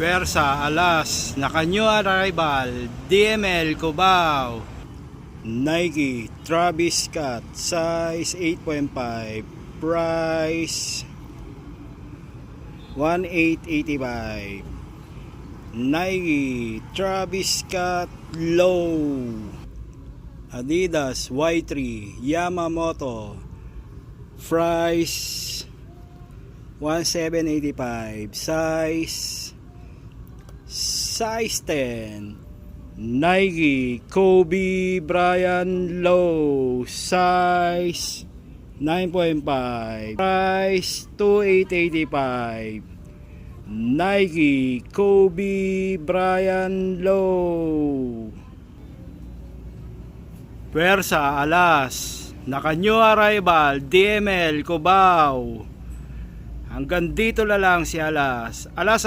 Persa, Alas, naka new arrival, DML, Cubao. Nike, Travis Scott, size 8.5, price 1885. Nike, Travis Scott, low. Adidas, Y3, Yamamoto, price 1785, size 10. Nike, Kobe Bryant low, size 9.5, price 2885. Nike, Kobe Bryant low. Persa, Alas, naka new arrival, DML, Cubao. Hanggang dito na lang si Alas. Alas,